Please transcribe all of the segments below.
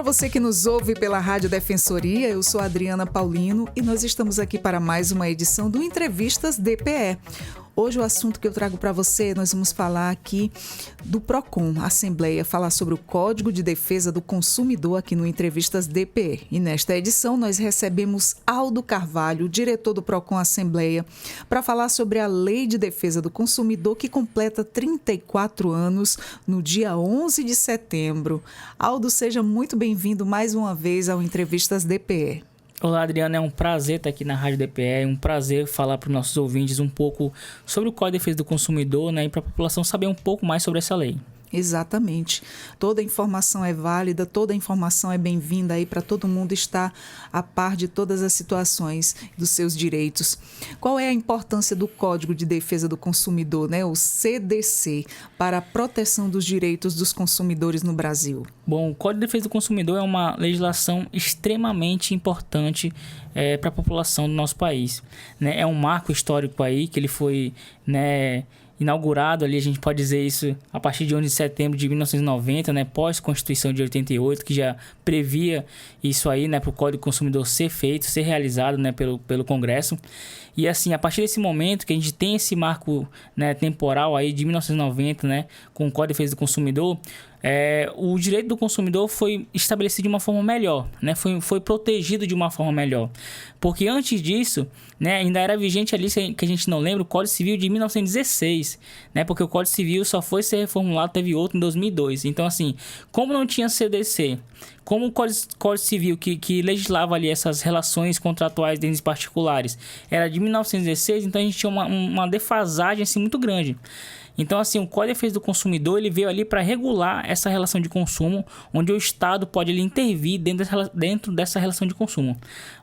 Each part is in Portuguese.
você que nos ouve pela Rádio Defensoria, eu sou a Adriana Paulino e nós estamos aqui para mais uma edição do Entrevistas DPE. Hoje o assunto que eu trago para você, nós vamos falar aqui do PROCON, Assembleia, falar sobre o Código de Defesa do Consumidor aqui no Entrevistas DPE. E nesta edição nós recebemos Aldo Carvalho, diretor do PROCON Assembleia, para falar sobre a Lei de Defesa do Consumidor que completa 34 anos no dia 11 de setembro. Aldo, seja muito bem-vindo mais uma vez ao Entrevistas DPE. Olá, Adriana, é um prazer estar aqui na Rádio DPE, é um prazer falar para os nossos ouvintes um pouco sobre o Código de Defesa do Consumidor, né, e para a população saber um pouco mais sobre essa lei. Exatamente. Toda informação é válida, toda informação é bem-vinda aí para todo mundo estar a par de todas as situações dos seus direitos. Qual é a importância do Código de Defesa do Consumidor, né, o CDC, para a proteção dos direitos dos consumidores no Brasil? Bom, o Código de Defesa do Consumidor é uma legislação extremamente importante para a população do nosso país, né? É um marco histórico aí que ele foi, né, inaugurado ali, a gente pode dizer isso, a partir de 11 de setembro de 1990, né, pós-Constituição de 88, que já previa isso aí, né, para o Código do Consumidor ser feito, ser realizado, né, pelo Congresso. E assim, a partir desse momento que a gente tem esse marco, né, temporal aí de 1990, né, com o Código de Defesa do Consumidor, o direito do consumidor foi estabelecido de uma forma melhor, né? Foi protegido de uma forma melhor. Porque antes disso, né, ainda era vigente ali, que a gente não lembra, o Código Civil de 1916, né? Porque o Código Civil só foi ser reformulado, teve outro em 2002. Então, assim, como não tinha CDC, como o Código Civil que legislava ali essas relações contratuais entre particulares era de 1916, então a gente tinha uma defasagem assim, muito grande. Então, assim, o Código de Defesa do Consumidor ele veio ali para regular essa relação de consumo, onde o Estado pode ali, intervir dentro dessa relação de consumo.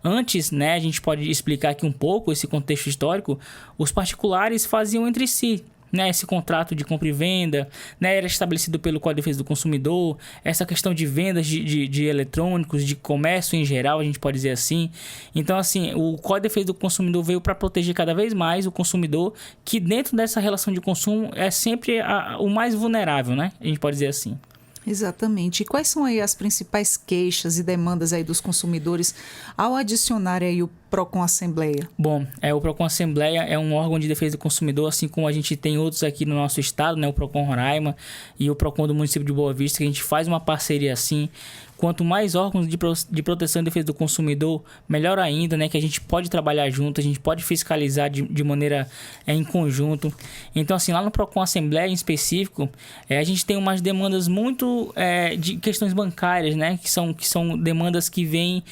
Antes, né, a gente pode explicar aqui um pouco esse contexto histórico, os particulares faziam entre si, né, esse contrato de compra e venda, né, era estabelecido pelo Código de Defesa do Consumidor, essa questão de vendas de eletrônicos, de comércio em geral, a gente pode dizer assim. Então, assim, o Código de Defesa do Consumidor veio para proteger cada vez mais o consumidor, que dentro dessa relação de consumo é sempre o mais vulnerável, né, a gente pode dizer assim. Exatamente. E quais são aí as principais queixas e demandas aí dos consumidores ao adicionar aí o PROCON Assembleia? Bom, o PROCON Assembleia é um órgão de defesa do consumidor, assim como a gente tem outros aqui no nosso estado, né? O PROCON Roraima e o PROCON do município de Boa Vista, que a gente faz uma parceria assim. Quanto mais órgãos de proteção e defesa do consumidor, melhor ainda, né? Que a gente pode trabalhar junto, a gente pode fiscalizar de maneira em conjunto. Então, assim, lá no PROCON Assembleia em específico, a gente tem umas demandas muito de questões bancárias, né? Que são demandas que vêm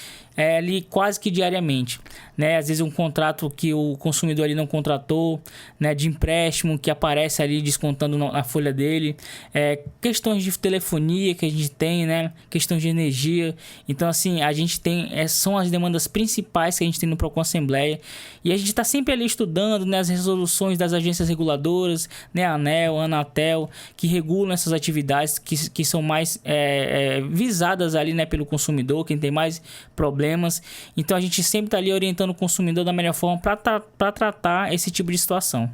ali quase que diariamente, né? Às vezes um contrato que o consumidor ali não contratou, né? De empréstimo que aparece ali descontando na folha dele, questões de telefonia que a gente tem, né? Questões de energia. Então, assim, a gente tem, são as demandas principais que a gente tem no PROCON Assembleia, e a gente está sempre ali estudando, né, as resoluções das agências reguladoras, né, a ANEEL, a Anatel, que regulam essas atividades que são mais visadas ali, né, pelo consumidor, quem tem mais problemas. Então a gente sempre está ali orientando o consumidor da melhor forma para tratar esse tipo de situação.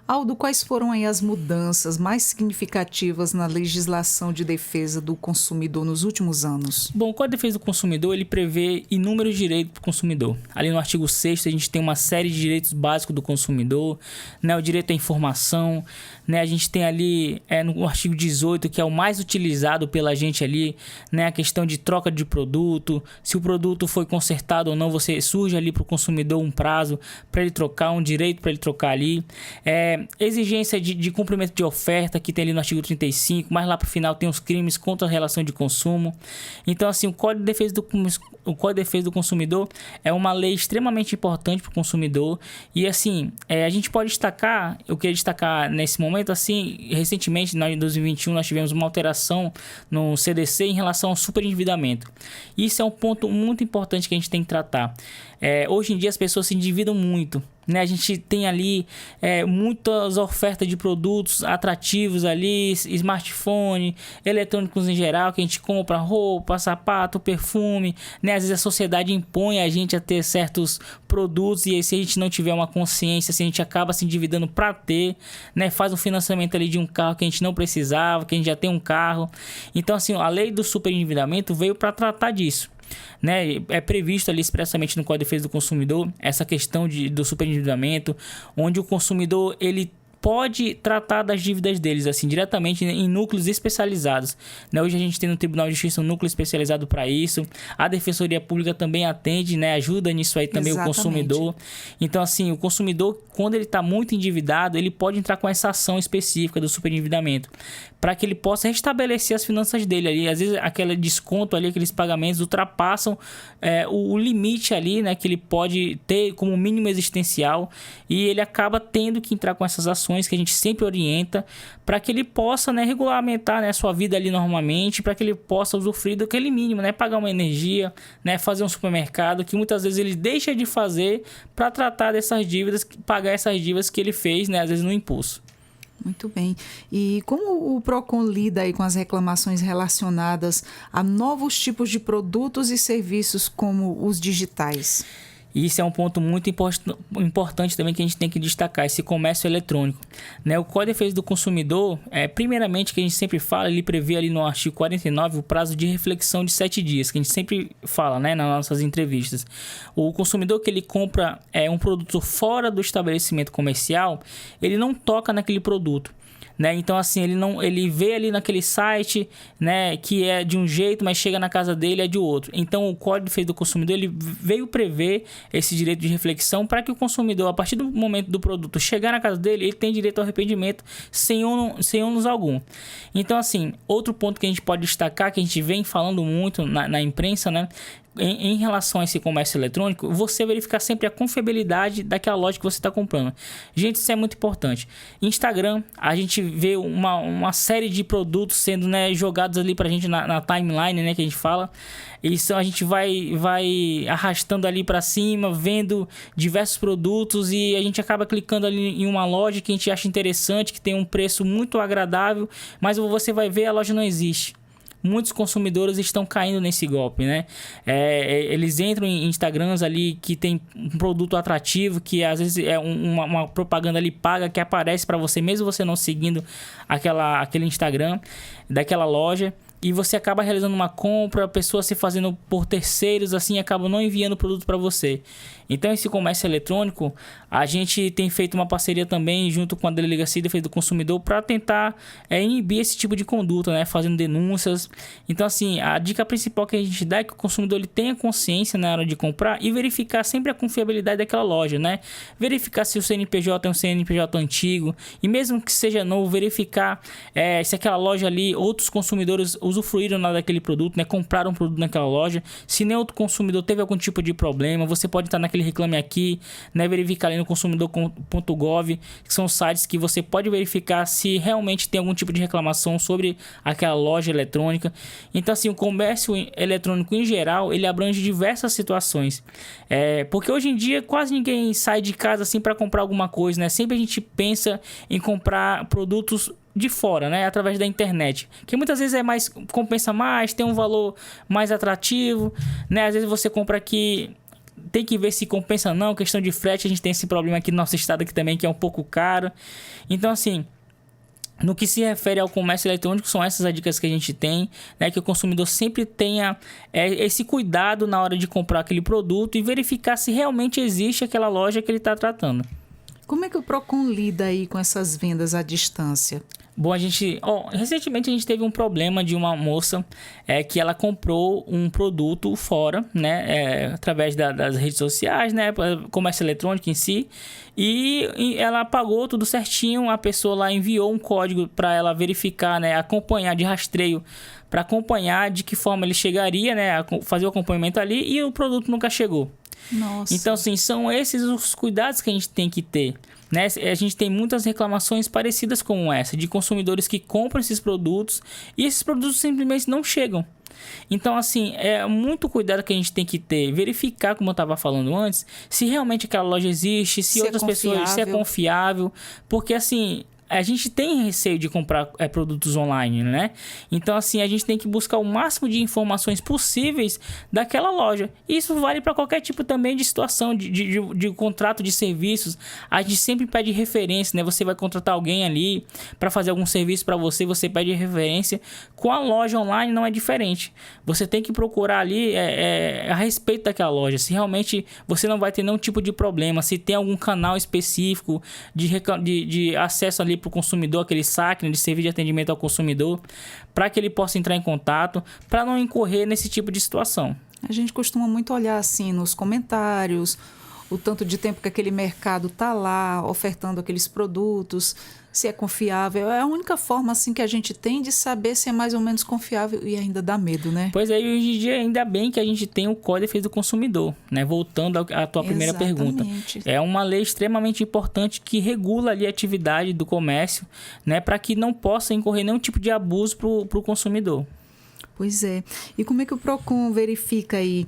Aldo, quais foram aí as mudanças mais significativas na legislação de defesa do consumidor nos últimos anos? Bom, o Código de Defesa do Consumidor ele prevê inúmeros direitos para o consumidor. Ali no artigo 6º a gente tem uma série de direitos básicos do consumidor, né? O direito à informação, né? A gente tem ali no artigo 18, que é o mais utilizado pela gente ali, né? A questão de troca de produto, se o produto foi consertado ou não, surge ali para o consumidor um prazo para ele trocar, um direito para ele trocar ali. Exigência de cumprimento de oferta, que tem ali no artigo 35, mas lá para o final tem os crimes contra a relação de consumo. Então, assim, o Código de Defesa do Consumidor é uma lei extremamente importante para o consumidor. E, assim, a gente pode destacar, eu queria destacar nesse momento, assim, recentemente, em 2021, nós tivemos uma alteração no CDC em relação ao superendividamento. Isso é um ponto muito importante que a gente tem que tratar. Hoje em dia as pessoas se endividam muito, né? A gente tem ali muitas ofertas de produtos atrativos ali, smartphone, eletrônicos em geral, que a gente compra roupa, sapato, perfume, né? Às vezes a sociedade impõe a gente a ter certos produtos e aí, se a gente não tiver uma consciência, se a gente acaba se endividando para ter, né? Faz um financiamento ali de um carro que a gente não precisava, que a gente já tem um carro. Então, assim, a lei do superendividamento veio para tratar disso, né? É previsto ali expressamente no Código de Defesa do Consumidor essa questão do superendividamento, onde o consumidor ele pode tratar das dívidas deles assim diretamente em núcleos especializados, né? Hoje a gente tem no Tribunal de Justiça um núcleo especializado para isso. A Defensoria Pública também atende, né? Ajuda nisso aí também. Exatamente. O consumidor. Então, assim, o consumidor, quando ele está muito endividado, ele pode entrar com essa ação específica do superendividamento para que ele possa restabelecer as finanças dele ali. Às vezes aquele desconto ali, aqueles pagamentos ultrapassam o limite ali, né? Que ele pode ter como mínimo existencial e ele acaba tendo que entrar com essas ações que a gente sempre orienta para que ele possa, né, regulamentar, né, a sua vida ali normalmente, para que ele possa usufruir daquele mínimo, né, pagar uma energia, né, fazer um supermercado, que muitas vezes ele deixa de fazer para tratar dessas dívidas, pagar essas dívidas que ele fez, né, às vezes no impulso. Muito bem. E como o PROCON lida aí com as reclamações relacionadas a novos tipos de produtos e serviços como os digitais? Isso é um ponto muito importante também que a gente tem que destacar, esse comércio eletrônico, né? O Código de Defesa do Consumidor, primeiramente, que a gente sempre fala, ele prevê ali no artigo 49 o prazo de reflexão de 7 dias, que a gente sempre fala, né, nas nossas entrevistas. O consumidor que ele compra um produto fora do estabelecimento comercial, ele não toca naquele produto, né? Então, assim, ele vê ali naquele site, né, que é de um jeito, mas chega na casa dele é de outro. Então, o Código de Defesa do Consumidor ele veio prever esse direito de reflexão para que o consumidor, a partir do momento do produto chegar na casa dele, ele tem direito ao arrependimento sem ônus algum. Então, assim, outro ponto que a gente pode destacar, que a gente vem falando muito na imprensa, né, em relação a esse comércio eletrônico, você verificar sempre a confiabilidade daquela loja que você está comprando. Gente, isso é muito importante. Instagram, a gente vê uma série de produtos sendo, né, jogados ali pra gente na timeline, né, que a gente fala. Isso a gente vai arrastando ali para cima, vendo diversos produtos e a gente acaba clicando ali em uma loja que a gente acha interessante, que tem um preço muito agradável, mas você vai ver a loja não existe. Muitos consumidores estão caindo nesse golpe, né? Eles entram em Instagrams ali que tem um produto atrativo, que às vezes é uma propaganda ali paga que aparece para você, mesmo você não seguindo aquele Instagram daquela loja. E você acaba realizando uma compra, a pessoa se fazendo por terceiros, assim, acaba não enviando o produto para você. Então, esse comércio eletrônico, a gente tem feito uma parceria também junto com a Delegacia de Defesa do Consumidor para tentar inibir esse tipo de conduta, né? Fazendo denúncias. Então, assim, a dica principal que a gente dá é que o consumidor ele tenha consciência na hora de comprar e verificar sempre a confiabilidade daquela loja, né? Verificar se o CNPJ é um CNPJ antigo e mesmo que seja novo, verificar se aquela loja ali, outros consumidores usufruíram daquele produto, né? Compraram um produto naquela loja. Se nem outro consumidor teve algum tipo de problema, você pode estar naquele Reclame Aqui, né? Verificar ali no consumidor.gov, que são sites que você pode verificar se realmente tem algum tipo de reclamação sobre aquela loja eletrônica. Então, assim, o comércio eletrônico em geral, ele abrange diversas situações. Porque hoje em dia quase ninguém sai de casa assim para comprar alguma coisa, né? Sempre a gente pensa em comprar produtos de fora, né? Através da internet, que muitas vezes compensa mais, tem um valor mais atrativo, né? Às vezes você compra aqui, tem que ver se compensa não, questão de frete, a gente tem esse problema aqui no nosso estado aqui também, que é um pouco caro. Então, assim, no que se refere ao comércio eletrônico, são essas as dicas que a gente tem, né? Que o consumidor sempre tenha esse cuidado na hora de comprar aquele produto e verificar se realmente existe aquela loja que ele está tratando. Como é que o PROCON lida aí com essas vendas à distância? Bom, recentemente a gente teve um problema de uma moça que ela comprou um produto fora, né, através das redes sociais, né, comércio eletrônico em si, e ela pagou tudo certinho, a pessoa lá enviou um código para ela verificar, né, acompanhar de rastreio, para acompanhar de que forma ele chegaria, né, fazer o acompanhamento ali, e o produto nunca chegou. Nossa. Então, assim, são esses os cuidados que a gente tem que ter, né? A gente tem muitas reclamações parecidas com essa, de consumidores que compram esses produtos e esses produtos simplesmente não chegam. Então, assim, é muito cuidado que a gente tem que ter, verificar, como eu estava falando antes, se realmente aquela loja existe, se outras pessoas, se é confiável, porque, assim, a gente tem receio de comprar produtos online, né? Então, assim, a gente tem que buscar o máximo de informações possíveis daquela loja. Isso vale para qualquer tipo também de situação, de contrato de serviços. A gente sempre pede referência, né? Você vai contratar alguém ali para fazer algum serviço para você, você pede referência. Com a loja online não é diferente. Você tem que procurar ali a respeito daquela loja, se realmente você não vai ter nenhum tipo de problema, se tem algum canal específico de acesso ali para o consumidor, aquele saque, né, de serviço de atendimento ao consumidor, para que ele possa entrar em contato, para não incorrer nesse tipo de situação. A gente costuma muito olhar assim nos comentários, o tanto de tempo que aquele mercado está lá ofertando aqueles produtos, se é confiável. É a única forma assim que a gente tem de saber se é mais ou menos confiável, e ainda dá medo, né? Pois é, hoje em dia ainda bem que a gente tem o Código de Defesa do Consumidor, né? Voltando à tua primeira pergunta. É uma lei extremamente importante que regula ali a atividade do comércio, né? Para que não possa incorrer nenhum tipo de abuso para o consumidor. Pois é. E como é que o PROCON verifica aí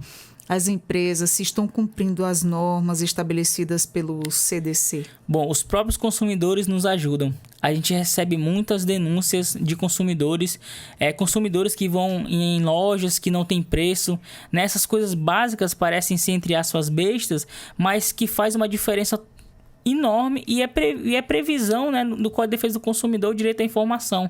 as empresas se estão cumprindo as normas estabelecidas pelo CDC? Bom, os próprios consumidores nos ajudam. A gente recebe muitas denúncias de consumidores que vão em lojas que não tem preço. Essas coisas básicas parecem ser, entre aspas, bestas, mas que faz uma diferença enorme e é previsão, né, do Código de Defesa do Consumidor, o direito à informação,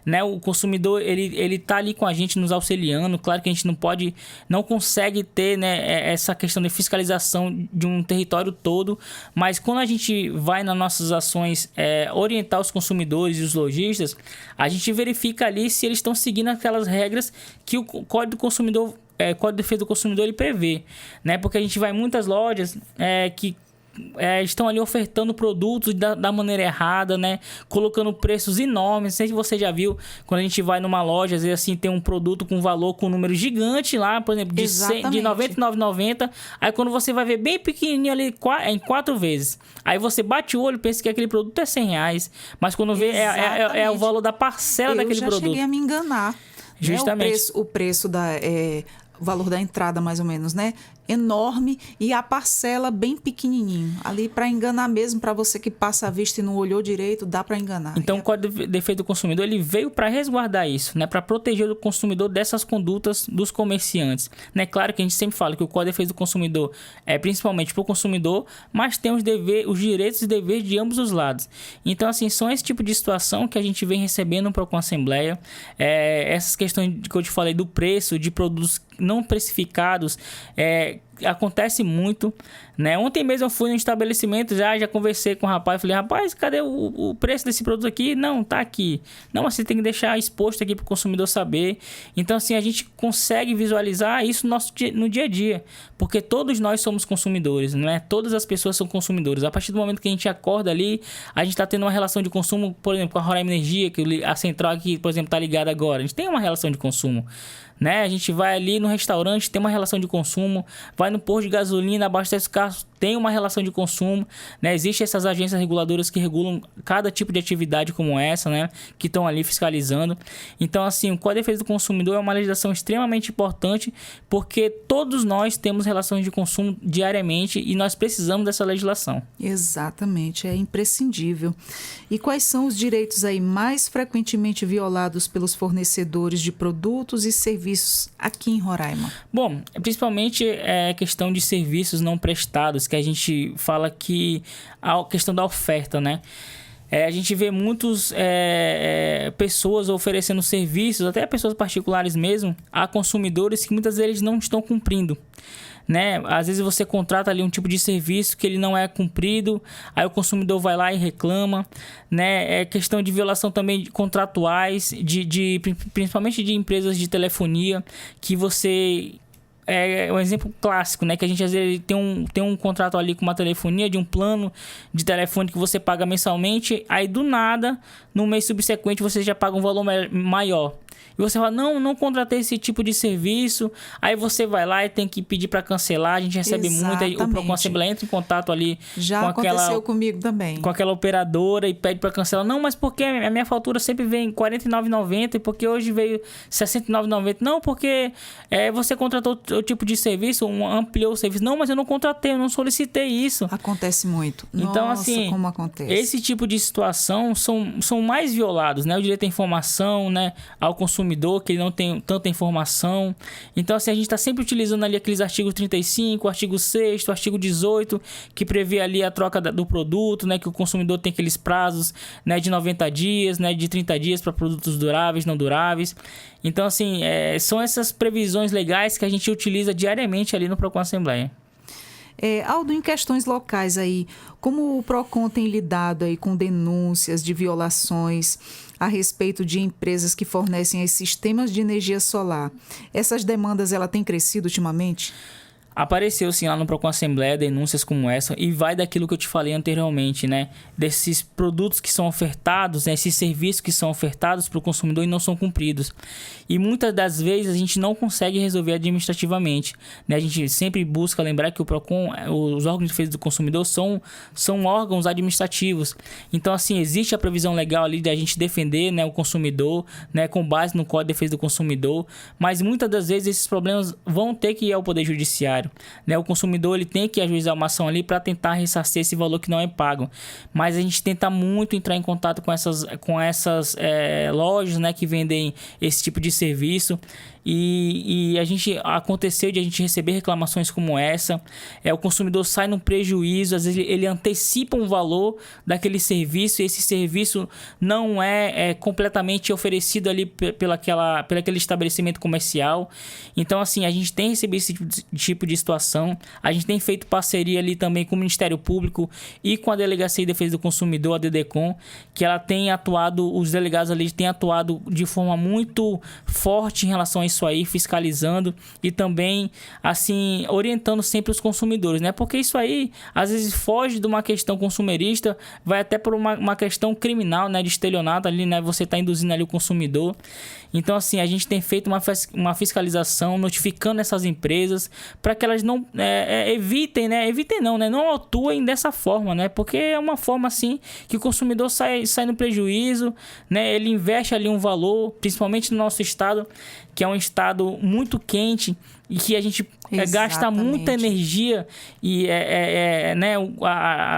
né? O consumidor ele tá ali com a gente, nos auxiliando. Claro que a gente não consegue ter, né, essa questão de fiscalização de um território todo, mas quando a gente vai nas nossas ações orientar os consumidores e os lojistas, a gente verifica ali se eles estão seguindo aquelas regras que o Código do Consumidor, Código de Defesa do Consumidor, ele prevê, né? Porque a gente vai em muitas lojas que estão ali ofertando produtos da maneira errada, né? Colocando preços enormes. Não sei se você já viu, quando a gente vai numa loja, às vezes assim, tem um produto com valor, com um número gigante lá, por exemplo, de R$ 99,90. Aí quando você vai ver bem pequenininho ali, em 4 vezes. Aí você bate o olho e pensa que aquele produto é R$100. Mas quando vê, é o valor da parcela daquele produto. Eu já cheguei a me enganar. Justamente. Né? O preço o valor da entrada, mais ou menos, né? Enorme, e a parcela bem pequenininho. Ali para enganar mesmo, para você que passa a vista e não olhou direito, dá para enganar. Então, o Código de Defesa do Consumidor, ele veio para resguardar isso, né? Para proteger o consumidor dessas condutas dos comerciantes, né? Claro que a gente sempre fala que o Código de Defesa do Consumidor é principalmente para o consumidor, mas tem os direitos e deveres de ambos os lados. Então, assim, são esse tipo de situação que a gente vem recebendo no PROCON Assembleia. Essas questões que eu te falei do preço de produtos não precificados, acontece muito, né? Ontem mesmo eu fui no estabelecimento, já conversei com o rapaz, falei, rapaz, cadê o preço desse produto aqui? Não, tá aqui. Não, mas você tem que deixar exposto aqui para o consumidor saber. Então, assim, a gente consegue visualizar isso no dia a dia, porque todos nós somos consumidores, né? Todas as pessoas são consumidores. A partir do momento que a gente acorda ali, a gente está tendo uma relação de consumo, por exemplo, com a Roraima Energia, que a central aqui, por exemplo, está ligada agora. A gente tem uma relação de consumo, né? A gente vai ali no restaurante, tem uma relação de consumo, vai no posto de gasolina, abastece o carro, tem uma relação de consumo, né? Existem essas agências reguladoras que regulam cada tipo de atividade como essa, né? Que estão ali fiscalizando. Então, assim, o Código de Defesa do Consumidor é uma legislação extremamente importante, porque todos nós temos relações de consumo diariamente e nós precisamos dessa legislação. Exatamente, é imprescindível. E quais são os direitos aí mais frequentemente violados pelos fornecedores de produtos e serviços aqui em Roraima? Bom, principalmente a questão de serviços não prestados, que a gente fala que a questão da oferta, né? A gente vê muitas pessoas oferecendo serviços, até pessoas particulares mesmo, a consumidores que muitas vezes não estão cumprindo, né? Às vezes você contrata ali um tipo de serviço que ele não é cumprido, aí o consumidor vai lá e reclama, né? É questão de violação também de contratuais, principalmente de empresas de telefonia, que você... É um exemplo clássico, né? Que a gente às vezes tem um contrato ali com uma telefonia, de um plano de telefone que você paga mensalmente, aí do nada, no mês subsequente, você já paga um valor maior. E você fala, não contratei esse tipo de serviço. Aí você vai lá e tem que pedir para cancelar. A gente recebe muito. Aí o Procon Assembleia entra em contato ali já com aconteceu comigo também. Com aquela operadora e pede para cancelar. Não, mas porque a minha fatura sempre vem R$ 49,90 e porque hoje veio R$ 69,90. Não, porque você contratou o tipo de serviço, ampliou o serviço. Não, mas eu não contratei, eu não solicitei isso. Acontece muito. Então, nossa, assim, como acontece. Esse tipo de situação são mais violados, né? O direito à informação, né? Ao consumidor, que ele não tem tanta informação. Então, assim, a gente está sempre utilizando ali aqueles artigos 35, artigo 6º, artigo 18, que prevê ali a troca do produto, né? Que o consumidor tem aqueles prazos, né? De 90 dias, né? De 30 dias para produtos duráveis, não duráveis. Então, assim, são essas previsões legais que a gente utiliza diariamente ali no Procon Assembleia. Aldo, em questões locais aí, como o Procon tem lidado aí com denúncias de violações a respeito de empresas que fornecem esses sistemas de energia solar? Essas demandas, ela tem crescido ultimamente? Apareceu sim lá no Procon Assembleia denúncias como essa e vai daquilo que eu te falei anteriormente, né? Desses produtos que são ofertados, né? Esses serviços que são ofertados para o consumidor e não são cumpridos. E muitas das vezes a gente não consegue resolver administrativamente, né? A gente sempre busca lembrar que o Procon, os órgãos de defesa do consumidor são órgãos administrativos. Então, assim, existe a previsão legal ali de a gente defender, né, o consumidor, né, com base no Código de Defesa do Consumidor, mas muitas das vezes esses problemas vão ter que ir ao Poder Judiciário. Né, o consumidor ele tem que ajuizar uma ação ali para tentar ressarcir esse valor que não é pago. Mas a gente tenta muito entrar em contato com essas lojas, né, que vendem esse tipo de serviço. E aconteceu de a gente receber reclamações como essa. O consumidor sai no prejuízo, às vezes ele antecipa um valor daquele serviço e esse serviço não é completamente oferecido ali pelo aquele estabelecimento comercial. Então, assim, a gente tem recebido esse tipo de situação. A gente tem feito parceria ali também com o Ministério Público e com a Delegacia de Defesa do Consumidor, a DDCOM, que ela tem atuado, os delegados ali têm atuado de forma muito forte em relação a isso aí, fiscalizando e também, assim, orientando sempre os consumidores, né? Porque isso aí, às vezes, foge de uma questão consumerista, vai até por uma questão criminal, né? De estelionato ali, né? Você está induzindo ali o consumidor. Então, assim, a gente tem feito uma fiscalização, notificando essas empresas para que elas não evitem, né? Evitem não, né? Não atuem dessa forma, né? Porque é uma forma, assim, que o consumidor sai no prejuízo, né? Ele investe ali um valor, principalmente no nosso estado, que é um estado muito quente e que a gente gasta muita energia e né,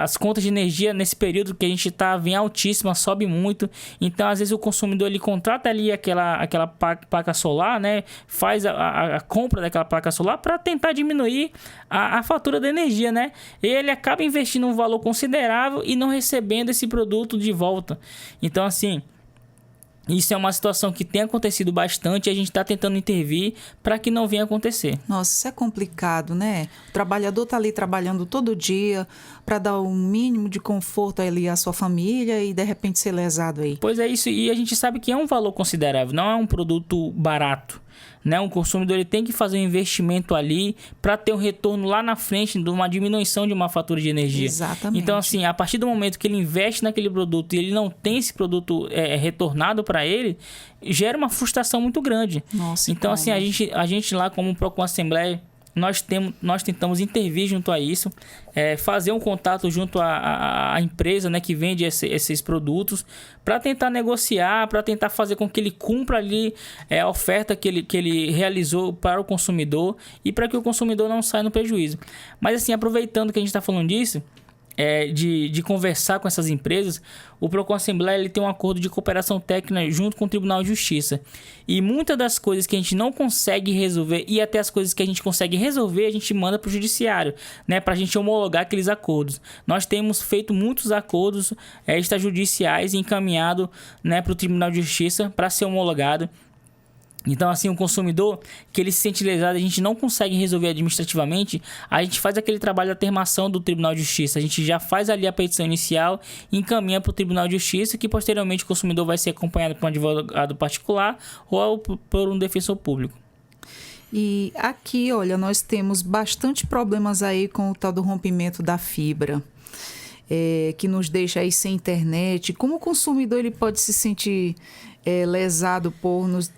as contas de energia nesse período que a gente está vem altíssima, sobe muito. Então, às vezes, o consumidor ele contrata ali aquela placa solar, né, faz a compra daquela placa solar para tentar diminuir a fatura da energia, né? E ele acaba investindo um valor considerável e não recebendo esse produto de volta. Então, assim, isso é uma situação que tem acontecido bastante e a gente está tentando intervir para que não venha acontecer. Nossa, isso é complicado, né? O trabalhador está ali trabalhando todo dia para dar um mínimo de conforto ali à sua família e de repente ser lesado aí. Pois é isso, e a gente sabe que é um valor considerável, não é um produto barato. Né? O consumidor ele tem que fazer um investimento ali para ter um retorno lá na frente de uma diminuição de uma fatura de energia. Exatamente. Então, assim, a partir do momento que ele investe naquele produto e ele não tem esse produto retornado para ele, gera uma frustração muito grande. Nossa, então, assim, a gente lá como Procon Assembleia, nós tentamos intervir junto a isso, fazer um contato junto à empresa, né, que vende esses produtos para tentar negociar, para tentar fazer com que ele cumpra ali a oferta que ele realizou para o consumidor e para que o consumidor não saia no prejuízo. Mas, assim, aproveitando que a gente está falando disso, de conversar com essas empresas, o Procon Assembleia ele tem um acordo de cooperação técnica junto com o Tribunal de Justiça. E muitas das coisas que a gente não consegue resolver e até as coisas que a gente consegue resolver, a gente manda para o Judiciário, né, para a gente homologar aqueles acordos. Nós temos feito muitos acordos extrajudiciais e encaminhado, né, para o Tribunal de Justiça para ser homologado. Então, assim, o consumidor que ele se sente lesado, a gente não consegue resolver administrativamente, a gente faz aquele trabalho de atermação do Tribunal de Justiça. A gente já faz ali a petição inicial e encaminha para o Tribunal de Justiça, que posteriormente o consumidor vai ser acompanhado por um advogado particular ou por um defensor público. E aqui, olha, nós temos bastante problemas aí com o tal do rompimento da fibra, que nos deixa aí sem internet. Como o consumidor ele pode se sentir lesado por nos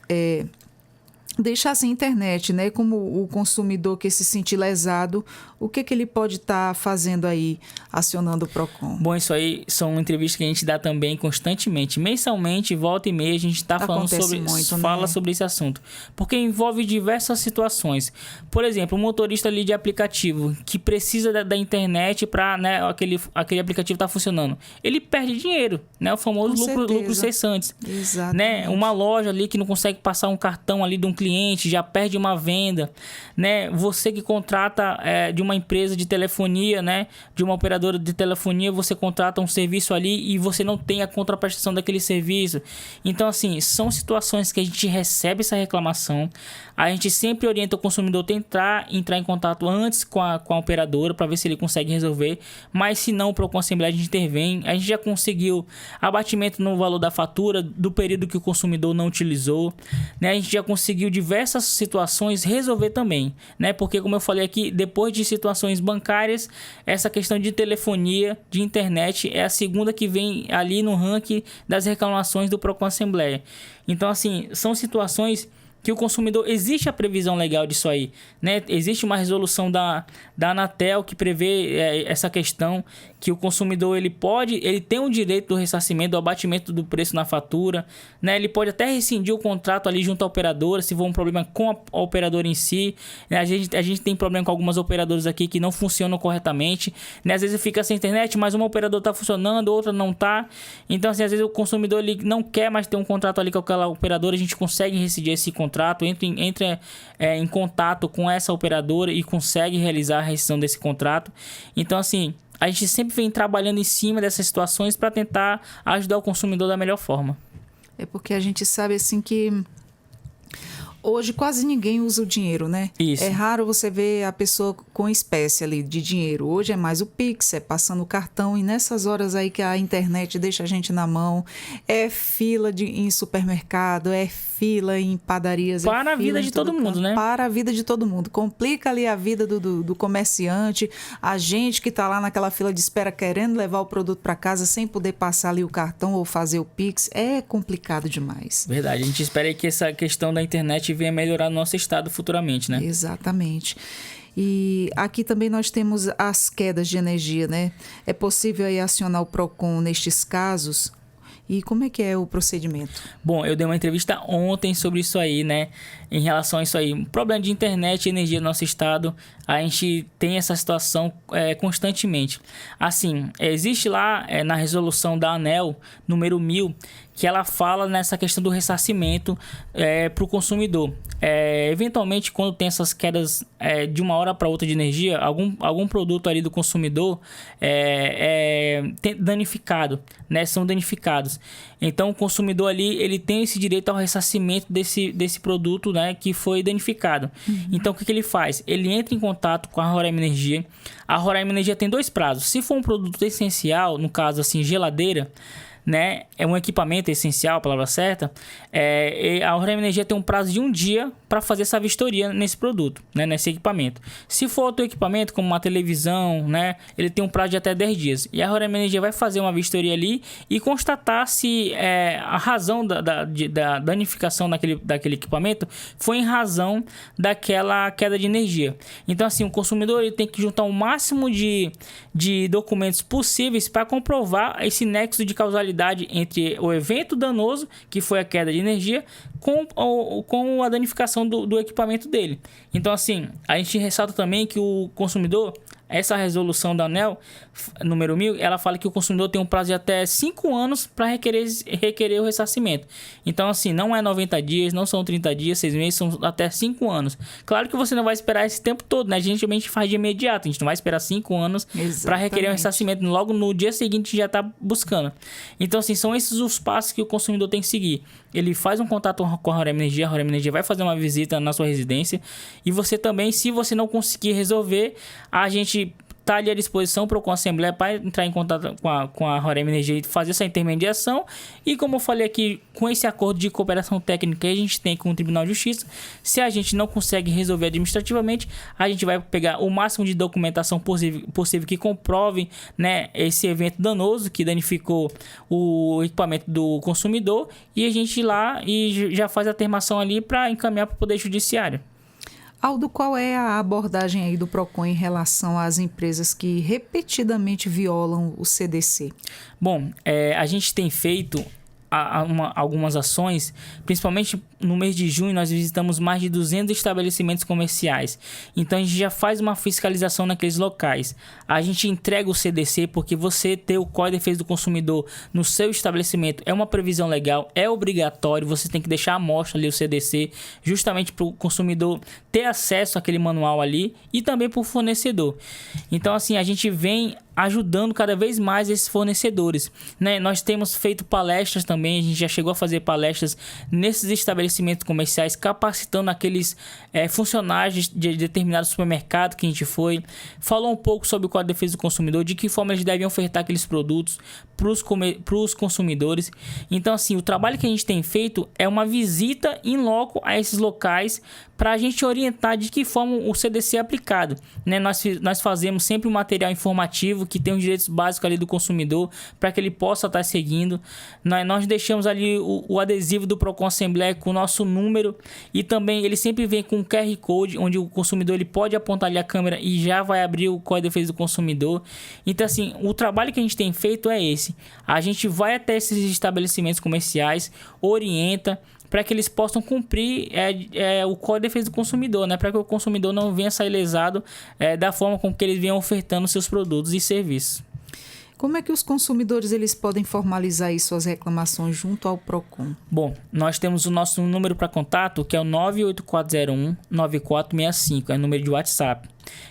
deixar sem internet, né? Como o consumidor que se sentir lesado, o que ele pode estar fazendo aí, acionando o PROCON? Bom, isso aí são entrevistas que a gente dá também constantemente. Mensalmente, volta e meia, a gente está falando fala sobre esse assunto. Porque envolve diversas situações. Por exemplo, um motorista ali de aplicativo que precisa da internet para, né, aquele aplicativo estar funcionando. Ele perde dinheiro, né? O famoso lucro cessante. Exatamente. Né? Uma loja ali que não consegue passar um cartão ali de um cliente, já perde uma venda, né? Você que contrata de uma empresa de telefonia, né? De uma operadora de telefonia, você contrata um serviço ali e você não tem a contraprestação daquele serviço. Então, assim, são situações que a gente recebe essa reclamação, a gente sempre orienta o consumidor a tentar entrar em contato antes com a operadora para ver se ele consegue resolver, mas se não, o PROCON Assembleia a gente intervém. A gente já conseguiu abatimento no valor da fatura do período que o consumidor não utilizou, né? A gente já conseguiu diversas situações resolver também, né? Porque, como eu falei aqui, depois de situações bancárias, essa questão de telefonia, de internet, é a segunda que vem ali no ranking das reclamações do PROCON Assembleia. Então, assim, são situações que o consumidor, existe a previsão legal disso aí, né? Existe uma resolução da Anatel que prevê essa questão, que o consumidor ele tem o direito do ressarcimento, do abatimento do preço na fatura, né? Ele pode até rescindir o contrato ali junto à operadora, se for um problema com a operadora em si, né? A gente tem problema com algumas operadoras aqui que não funcionam corretamente, né? Às vezes fica sem internet, mas uma operadora está funcionando, outra não está. Então, assim, às vezes o consumidor ele não quer mais ter um contrato ali com aquela operadora, a gente consegue rescindir esse contrato, entra em contato com essa operadora e consegue realizar a rescisão desse contrato. Então, assim, a gente sempre vem trabalhando em cima dessas situações para tentar ajudar o consumidor da melhor forma. É porque a gente sabe, assim, que hoje quase ninguém usa o dinheiro, né? Isso. É raro você ver a pessoa com espécie ali de dinheiro. Hoje é mais o Pix, é passando o cartão, e nessas horas aí que a internet deixa a gente na mão, é fila em supermercado, é fila em padarias. Para a vida de todo mundo, né? Para a vida de todo mundo. Complica ali a vida do comerciante, a gente que está lá naquela fila de espera querendo levar o produto para casa sem poder passar ali o cartão ou fazer o Pix. É complicado demais. Verdade. A gente espera aí que essa questão da internet venha melhorar no nosso estado futuramente, né? Exatamente. E aqui também nós temos as quedas de energia, né? É possível aí acionar o PROCON nestes casos? E como é que é o procedimento? Bom, eu dei uma entrevista ontem sobre isso aí, né? Em relação a isso aí, problema de internet e energia no nosso estado, a gente tem essa situação constantemente. Assim, existe lá na resolução da ANEEL, número 1000, que ela fala nessa questão do ressarcimento para o consumidor. Eventualmente, quando tem essas quedas de uma hora para outra de energia, algum produto ali do consumidor danificado, né? São danificados. Então, o consumidor ali, ele tem esse direito ao ressarcimento desse produto, né, que foi danificado. Uhum. Então, o que ele faz? Ele entra em contato com a Roraima Energia. A Roraima Energia tem 2 prazos. Se for um produto essencial, no caso assim, geladeira, né, é um equipamento essencial, a palavra certa, a Roraima Energia tem um prazo de 1 dia para fazer essa vistoria nesse produto, né, nesse equipamento. Se for outro equipamento, como uma televisão, né, ele tem um prazo de até 10 dias. E a Roraima Energia vai fazer uma vistoria ali e constatar se a razão da danificação daquele equipamento foi em razão daquela queda de energia. Então, assim, o consumidor ele tem que juntar o máximo de documentos possíveis para comprovar esse nexo de causalidade entre o evento danoso, que foi a queda de energia, com a danificação do equipamento dele. Então, assim, a gente ressalta também que o consumidor, essa resolução da ANEEL, número 1000, ela fala que o consumidor tem um prazo de até 5 anos para requerer o ressarcimento. Então, assim, não é 90 dias, não são 30 dias, 6 meses, são até 5 anos. Claro que você não vai esperar esse tempo todo, né? A gente faz de imediato, a gente não vai esperar 5 anos para requerer o ressarcimento. Logo no dia seguinte já está buscando. Então, assim, são esses os passos que o consumidor tem que seguir. Ele faz um contato com a Roraima Energia vai fazer uma visita na sua residência, e você também, se você não conseguir resolver, a gente está ali à disposição para a Assembleia para entrar em contato com a Roraima Energia e fazer essa intermediação. E como eu falei aqui, com esse acordo de cooperação técnica que a gente tem com o Tribunal de Justiça, se a gente não consegue resolver administrativamente, a gente vai pegar o máximo de documentação possível que comprove, né, esse evento danoso que danificou o equipamento do consumidor, e a gente ir lá e já faz a termação ali para encaminhar para o Poder Judiciário. Aldo, qual é a abordagem aí do PROCON em relação às empresas que repetidamente violam o CDC? Bom, a gente tem feito algumas ações, principalmente no mês de junho nós visitamos mais de 200 estabelecimentos comerciais, então a gente já faz uma fiscalização naqueles locais. A gente entrega o CDC porque você ter o Código de Defesa do Consumidor no seu estabelecimento é uma previsão legal, é obrigatório, você tem que deixar à mostra ali o CDC, justamente para o consumidor ter acesso àquele manual ali e também para o fornecedor. Então assim, a gente vem ajudando cada vez mais esses fornecedores, né? Nós temos feito palestras também, a gente já chegou a fazer palestras nesses estabelecimentos comerciais, capacitando aqueles funcionários de determinado supermercado que a gente foi, falou um pouco sobre o Código de Defesa do Consumidor, de que forma eles devem ofertar aqueles produtos para os consumidores. Então assim, o trabalho que a gente tem feito é uma visita in loco a esses locais para a gente orientar de que forma o CDC é aplicado, né? Nós fazemos sempre um material informativo que tem os direitos básicos ali do consumidor para que ele possa estar seguindo. Nós deixamos ali o adesivo do PROCON Assembleia com o nosso número, e também ele sempre vem com um QR Code onde o consumidor ele pode apontar ali a câmera e já vai abrir o Código de Defesa do Consumidor. Então assim, o trabalho que a gente tem feito é esse. A gente vai até esses estabelecimentos comerciais, orienta para que eles possam cumprir o Código de Defesa do Consumidor, né? Para que o consumidor não venha sair lesado da forma como que eles venham ofertando seus produtos e serviços. Como é que os consumidores eles podem formalizar aí suas reclamações junto ao PROCON? Bom, nós temos o nosso número para contato, que é o 98401-9465, é o número de WhatsApp,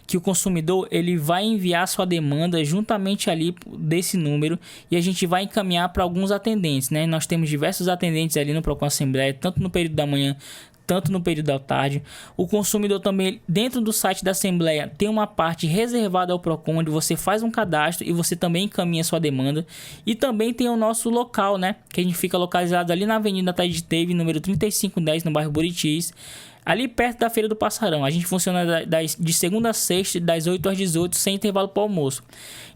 que o consumidor ele vai enviar sua demanda juntamente ali desse número, e a gente vai encaminhar para alguns atendentes, né? Nós temos diversos atendentes ali no PROCON Assembleia, tanto no período da manhã, tanto no período da tarde. O consumidor também, dentro do site da Assembleia, tem uma parte reservada ao PROCON, onde você faz um cadastro e você também encaminha sua demanda. E também tem o nosso local, né? Que a gente fica localizado ali na Avenida Taide Teve, número 3510, no bairro Buritis, ali perto da Feira do Passarão. A gente funciona de segunda a sexta, das 8 às 18, sem intervalo para o almoço.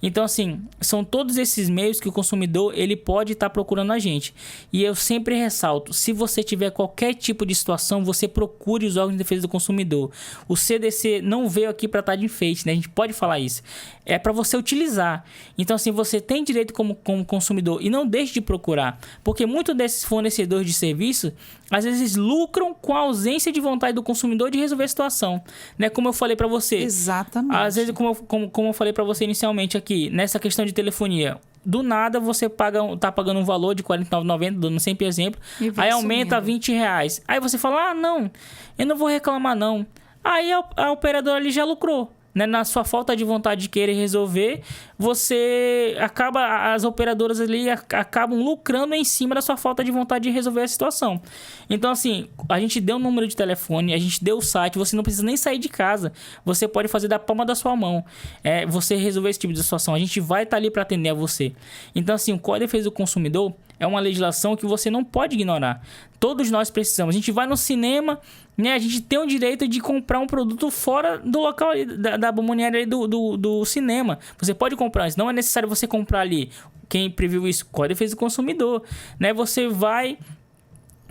Então, assim, são todos esses meios que o consumidor ele pode estar procurando a gente. E eu sempre ressalto, se você tiver qualquer tipo de situação, você procure os órgãos de defesa do consumidor. O CDC não veio aqui para estar de enfeite, né? A gente pode falar isso. É para você utilizar. Então, assim, você tem direito como consumidor, e não deixe de procurar. Porque muitos desses fornecedores de serviço, às vezes, lucram com a ausência de vontade do consumidor de resolver a situação, né? Como eu falei para você. Exatamente. Às vezes, como eu falei para você inicialmente aqui, nessa questão de telefonia, do nada você tá pagando um valor de R$ 49,90, dando sempre exemplo, aí aumenta a R$20. Aí você fala, não, eu não vou reclamar não. Aí a operadora ali já lucrou, né? Na sua falta de vontade de querer resolver, as operadoras ali acabam lucrando em cima da sua falta de vontade de resolver a situação. Então, assim, a gente deu um número de telefone, a gente deu o site, você não precisa nem sair de casa, você pode fazer da palma da sua mão, você resolver esse tipo de situação, a gente vai estar ali para atender a você. Então, assim, o Código de Defesa do Consumidor é uma legislação que você não pode ignorar. Todos nós precisamos. A gente vai no cinema, né? A gente tem o direito de comprar um produto fora do local da bomboniere do cinema. Você pode comprar, não é necessário você comprar ali. Quem previu isso? Código de Defesa do Consumidor, né? Você vai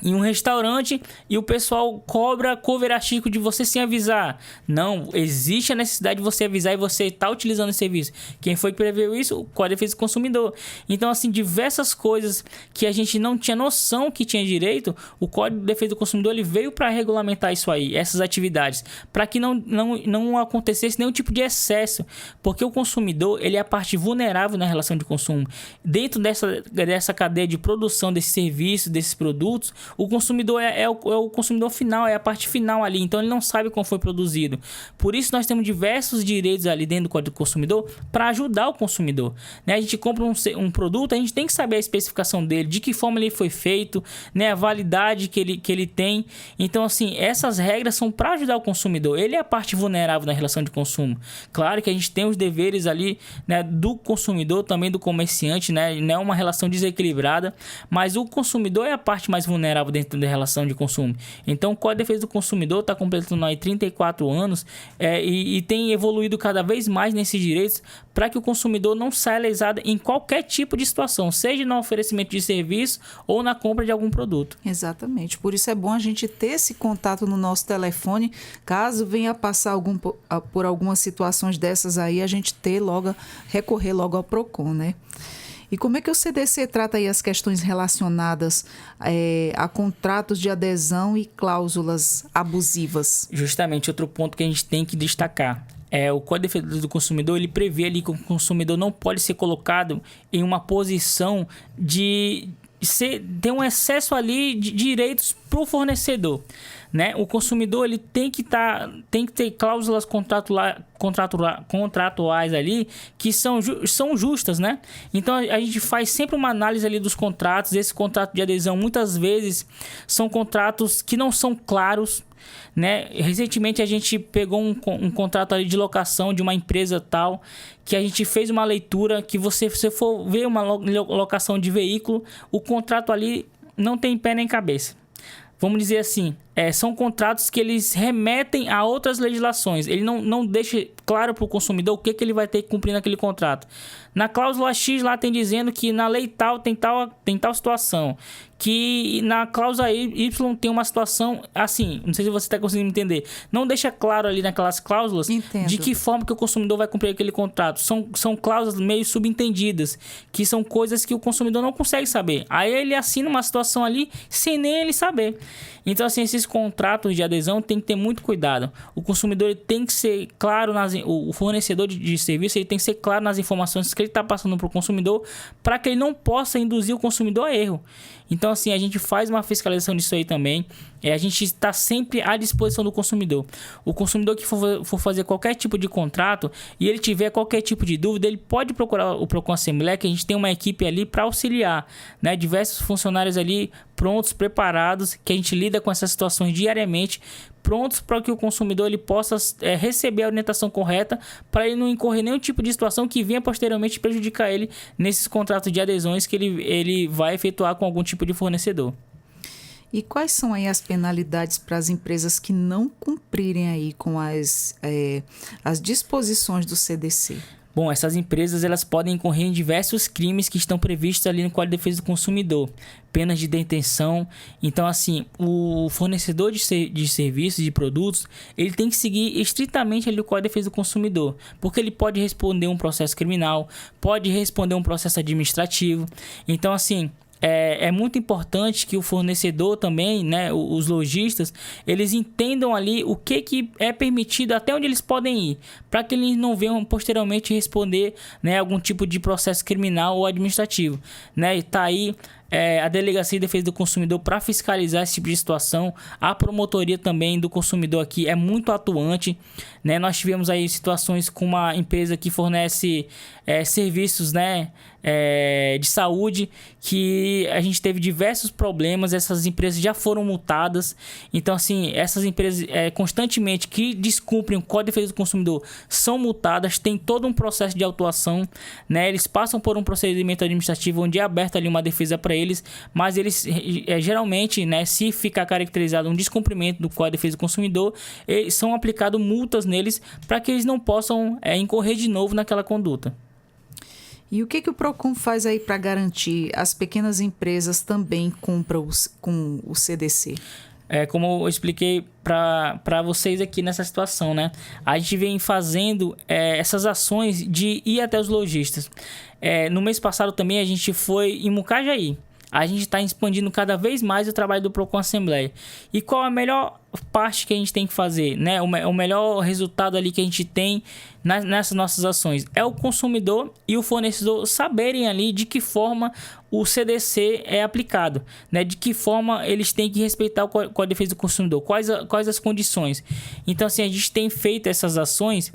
em um restaurante e o pessoal cobra cover artigo de você sem avisar. Não, existe a necessidade de você avisar e você está utilizando esse serviço. Quem foi que previu isso? O Código de Defesa do Consumidor. Então, assim, diversas coisas que a gente não tinha noção que tinha direito, o Código de Defesa do Consumidor ele veio para regulamentar isso aí, essas atividades, para que não acontecesse nenhum tipo de excesso, porque o consumidor ele é a parte vulnerável na relação de consumo. Dentro dessa cadeia de produção desse serviço, desses produtos, O consumidor é o consumidor final, é a parte final ali, então ele não sabe como foi produzido. Por isso nós temos diversos direitos ali dentro do Código do Consumidor para ajudar o consumidor, né? A gente compra um produto, a gente tem que saber a especificação dele, de que forma ele foi feito, né? A validade que ele tem. Então, assim, essas regras são para ajudar o consumidor. Ele é a parte vulnerável na relação de consumo. Claro que a gente tem os deveres ali, né, do consumidor, também do comerciante, né? Não é uma relação desequilibrada, mas o consumidor é a parte mais vulnerável dentro da relação de consumo. Então, o Código de Defesa do Consumidor está completando aí 34 anos e tem evoluído cada vez mais nesses direitos para que o consumidor não saia lesado em qualquer tipo de situação, seja no oferecimento de serviço ou na compra de algum produto. Exatamente. Por isso é bom a gente ter esse contato no nosso telefone, caso venha a passar por algumas situações dessas aí, a gente recorrer logo ao PROCON, né? E como é que o CDC trata aí as questões relacionadas a contratos de adesão e cláusulas abusivas? Justamente, outro ponto que a gente tem que destacar. O Código de Defesa do Consumidor, ele prevê ali que o consumidor não pode ser colocado em uma posição de ter um excesso ali de direitos para o fornecedor, né? O consumidor ele tem que ter cláusulas contratuais ali que são justas, né? Então a gente faz sempre uma análise ali dos contratos. Esse contrato de adesão muitas vezes são contratos que não são claros, né? Recentemente a gente pegou um contrato ali de locação de uma empresa tal, que a gente fez uma leitura que se você for ver uma locação de veículo, o contrato ali não tem pé nem cabeça. Vamos dizer assim, são contratos que eles remetem a outras legislações. Ele não deixa claro para o consumidor o que ele vai ter que cumprir naquele contrato. Na cláusula X lá tem dizendo que na lei tal tem tal situação. Que na cláusula Y tem uma situação assim. Não sei se você está conseguindo entender. Não deixa claro ali naquelas cláusulas Entendo. De que forma que o consumidor vai cumprir aquele contrato. São cláusulas meio subentendidas, que são coisas que o consumidor não consegue saber. Aí ele assina uma situação ali sem nem ele saber. Então, assim, esses contratos de adesão tem que ter muito cuidado. O consumidor ele tem que ser claro, o fornecedor de serviço ele tem que ser claro nas informações que ele está passando para o consumidor, para que ele não possa induzir o consumidor a erro. Então, assim, a gente faz uma fiscalização disso aí também. A gente está sempre à disposição do consumidor. O consumidor que for fazer qualquer tipo de contrato e ele tiver qualquer tipo de dúvida, ele pode procurar o PROCON Assembleia, que a gente tem uma equipe ali para auxiliar, né? Diversos funcionários ali prontos, preparados, que a gente lida com essas situações diariamente, prontos para que o consumidor ele possa receber a orientação correta, para ele não incorrer nenhum tipo de situação que venha posteriormente prejudicar ele nesses contratos de adesões que ele vai efetuar com algum tipo de fornecedor. E quais são aí as penalidades para as empresas que não cumprirem aí com as disposições do CDC? Bom, essas empresas elas podem incorrer em diversos crimes que estão previstos ali no Código de Defesa do Consumidor. Penas de detenção. Então, assim, o fornecedor de serviços, de produtos, ele tem que seguir estritamente ali o Código de Defesa do Consumidor. Porque ele pode responder um processo criminal, pode responder um processo administrativo. Então, assim, é muito importante que o fornecedor também, né, os lojistas, eles entendam ali o que é permitido, até onde eles podem ir, para que eles não venham posteriormente responder, né, algum tipo de processo criminal ou administrativo, né? E tá aí a Delegacia de Defesa do Consumidor para fiscalizar esse tipo de situação. A promotoria também do consumidor aqui é muito atuante, né? Nós tivemos aí situações com uma empresa que fornece serviços, né, de saúde, que a gente teve diversos problemas. Essas empresas já foram multadas. Então, assim, essas empresas constantemente que descumprem o Código de Defesa do Consumidor são multadas. Tem todo um processo de autuação, né? Eles passam por um procedimento administrativo onde é aberta ali uma defesa para eles, mas eles geralmente, né, se ficar caracterizado um descumprimento do Código de Defesa do Consumidor, são aplicadas multas neles para que eles não possam incorrer de novo naquela conduta. E o que o PROCON faz aí para garantir as pequenas empresas também cumpram com o CDC? Como eu expliquei para vocês aqui nessa situação, né? A gente vem fazendo essas ações de ir até os lojistas. No mês passado também a gente foi em Mucajaí. A gente está expandindo cada vez mais o trabalho do PROCON Assembleia. E qual a melhor parte que a gente tem que fazer, né? O melhor resultado ali que a gente tem nessas nossas ações? É o consumidor e o fornecedor saberem ali de que forma o CDC é aplicado, né? De que forma eles têm que respeitar o Código de Defesa do Consumidor, quais as condições. Então, assim, a gente tem feito essas ações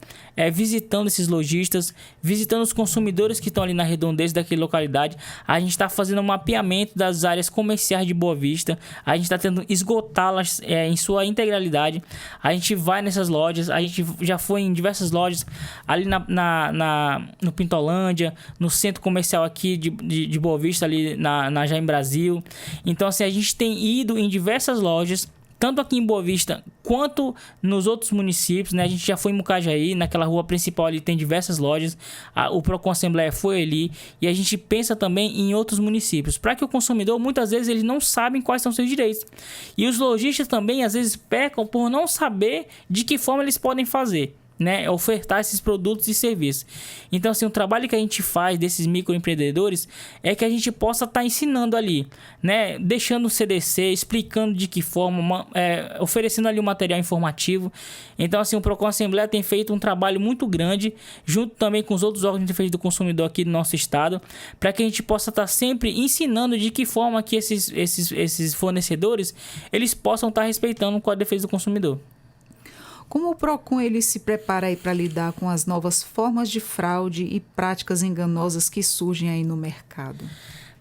visitando esses lojistas, visitando os consumidores que estão ali na redondeza daquela localidade. A gente está fazendo um mapeamento das áreas comerciais de Boa Vista, a gente está tentando esgotá-las em sua integralidade. A gente vai nessas lojas, a gente já foi em diversas lojas ali no Pintolândia, no centro comercial aqui de Boa Vista, ali na Jaime Brasil. Então, assim, a gente tem ido em diversas lojas, tanto aqui em Boa Vista quanto nos outros municípios, né? A gente já foi em Mucajaí, naquela rua principal ali tem diversas lojas. O Procon Assembleia foi ali, e a gente pensa também em outros municípios, para que o consumidor, muitas vezes, eles não sabem quais são seus direitos. E os lojistas também, às vezes, pecam por não saber de que forma eles podem fazer, né, ofertar esses produtos e serviços. Então, assim, o trabalho que a gente faz desses microempreendedores é que a gente possa estar ensinando ali, né, deixando o CDC, explicando de que forma, oferecendo ali um material informativo. Então, assim, o Procon Assembleia tem feito um trabalho muito grande, junto também com os outros órgãos de defesa do consumidor aqui do nosso estado, para que a gente possa estar sempre ensinando de que forma que esses fornecedores, eles possam estar respeitando o Código de Defesa do Consumidor. Como o Procon ele se prepara aí para lidar com as novas formas de fraude e práticas enganosas que surgem aí no mercado?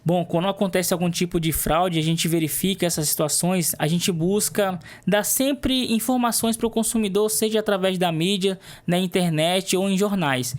Bom, quando acontece algum tipo de fraude, a gente verifica essas situações, a gente busca dar sempre informações para o consumidor, seja através da mídia, na internet ou em jornais.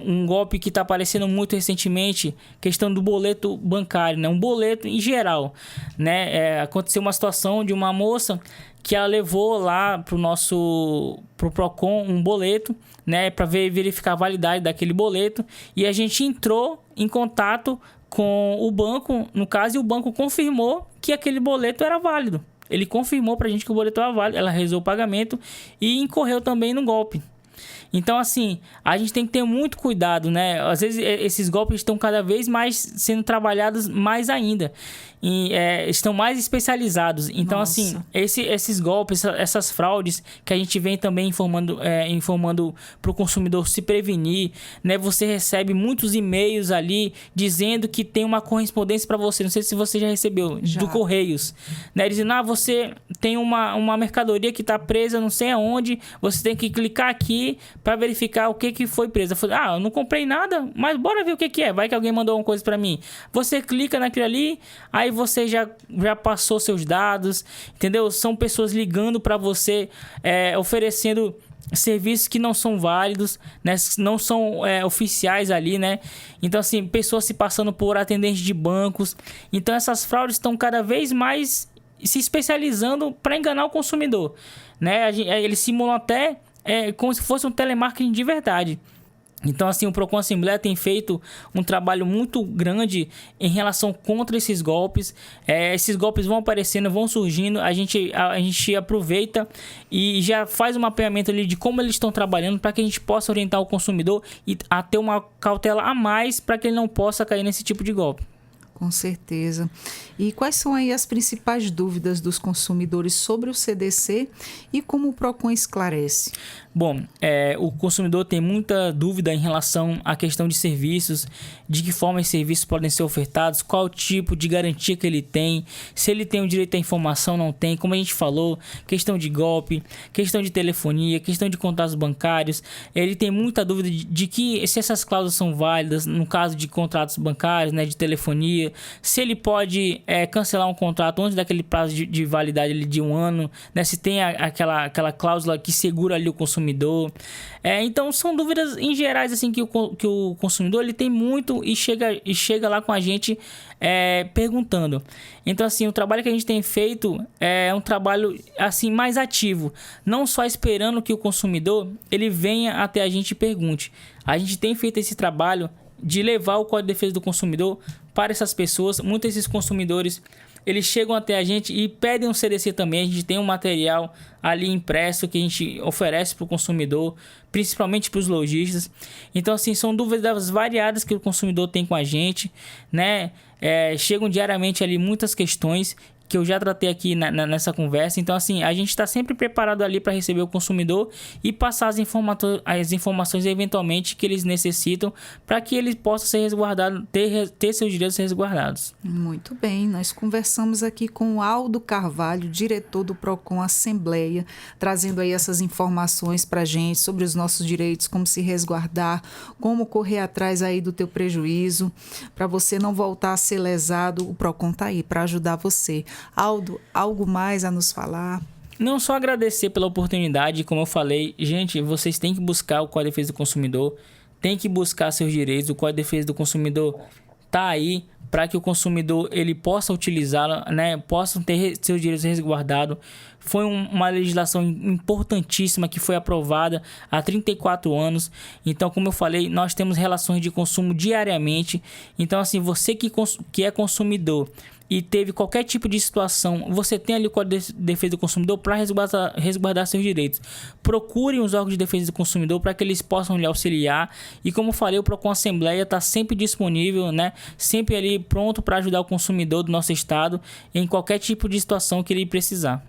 Um golpe que está aparecendo muito recentemente, questão do boleto bancário, né? Um boleto em geral, né? Aconteceu uma situação de uma moça que ela levou lá pro Procon um boleto, né, para verificar a validade daquele boleto, e a gente entrou em contato com o banco, no caso, e o banco confirmou que aquele boleto era válido. Ele confirmou pra gente que o boleto era válido, ela realizou o pagamento e incorreu também no golpe. Então, assim, a gente tem que ter muito cuidado, né? Às vezes esses golpes estão cada vez mais sendo trabalhados mais ainda. E, estão mais especializados. Então, Nossa. assim, esses golpes, essas fraudes que a gente vem também informando para o consumidor se prevenir, né? Você recebe muitos e-mails ali dizendo que tem uma correspondência para você. Não sei se você já recebeu, Já. do Correios, né? Dizendo, você tem uma mercadoria que está presa não sei aonde, você tem que clicar aqui para verificar o que foi preso. Eu falei, eu não comprei nada, mas bora ver o que é. Vai que alguém mandou alguma coisa para mim. Você clica naquilo ali, aí você já passou seus dados, entendeu? São pessoas ligando para você, oferecendo serviços que não são válidos, né? Não são oficiais ali, né? Então, assim, pessoas se passando por atendentes de bancos. Então, essas fraudes estão cada vez mais se especializando para enganar o consumidor, né? Eles simulam até como se fosse um telemarketing de verdade. Então, assim, o Procon Assembleia tem feito um trabalho muito grande em relação contra esses golpes. Esses golpes vão aparecendo, vão surgindo. A gente aproveita e já faz um mapeamento ali de como eles estão trabalhando para que a gente possa orientar o consumidor e a ter uma cautela a mais para que ele não possa cair nesse tipo de golpe. Com certeza. E quais são aí as principais dúvidas dos consumidores sobre o CDC e como o Procon esclarece? Bom, o consumidor tem muita dúvida em relação à questão de serviços, de que forma esses serviços podem ser ofertados, qual tipo de garantia que ele tem, se ele tem o direito à informação, não tem, como a gente falou, questão de golpe, questão de telefonia, questão de contratos bancários. Ele tem muita dúvida de que se essas cláusulas são válidas no caso de contratos bancários, né, de telefonia, se ele pode cancelar um contrato antes daquele prazo de validade ali de 1 ano, né, se tem aquela cláusula que segura ali o consumidor. Então são dúvidas em gerais assim que o consumidor ele tem muito e chega lá com a gente perguntando. Então, assim, o trabalho que a gente tem feito é um trabalho assim mais ativo, não só esperando que o consumidor ele venha até a gente e pergunte. A gente tem feito esse trabalho de levar o Código de Defesa do Consumidor para essas pessoas. Muitos desses consumidores eles chegam até a gente e pedem um CDC também. A gente tem um material ali impresso que a gente oferece para o consumidor, principalmente para os lojistas. Então, assim, são dúvidas variadas que o consumidor tem com a gente, né? Chegam diariamente ali muitas questões que eu já tratei aqui nessa conversa. Então, assim, a gente está sempre preparado ali para receber o consumidor e passar as informações eventualmente que eles necessitam para que eles possam ser resguardados, ter seus direitos resguardados. Muito bem, nós conversamos aqui com o Aldo Carvalho, diretor do PROCON Assembleia, trazendo aí essas informações para a gente sobre os nossos direitos, como se resguardar, como correr atrás aí do teu prejuízo, para você não voltar a ser lesado. O PROCON está aí para ajudar você. Aldo, algo mais a nos falar? Não só agradecer pela oportunidade, como eu falei, gente, vocês têm que buscar o Código de Defesa do Consumidor, tem que buscar seus direitos. O Código de Defesa do Consumidor está aí para que o consumidor ele possa utilizá-la, né, possa ter seus direitos resguardados. Foi uma legislação importantíssima que foi aprovada há 34 anos. Então, como eu falei, nós temos relações de consumo diariamente. Então, assim, você que é consumidor e teve qualquer tipo de situação, você tem ali o Código de Defesa do Consumidor para resguardar seus direitos. Procurem os órgãos de defesa do consumidor para que eles possam lhe auxiliar. E como eu falei, o PROCON Assembleia está sempre disponível, né? Sempre ali pronto para ajudar o consumidor do nosso estado em qualquer tipo de situação que ele precisar.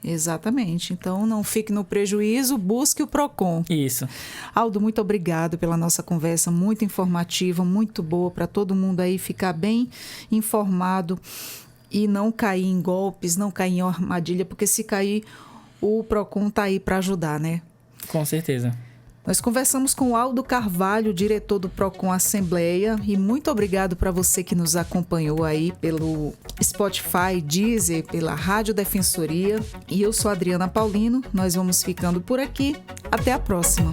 Exatamente. Então, não fique no prejuízo, busque o PROCON. Isso. Aldo, muito obrigado pela nossa conversa, muito informativa, muito boa, para todo mundo aí ficar bem informado e não cair em golpes, não cair em armadilha, porque se cair, o PROCON está aí para ajudar, né? Com certeza. Nós conversamos com o Aldo Carvalho, diretor do PROCON Assembleia, e muito obrigado para você que nos acompanhou aí pelo Spotify, Deezer, pela Rádio Defensoria. E eu sou a Adriana Paulino, nós vamos ficando por aqui. Até a próxima.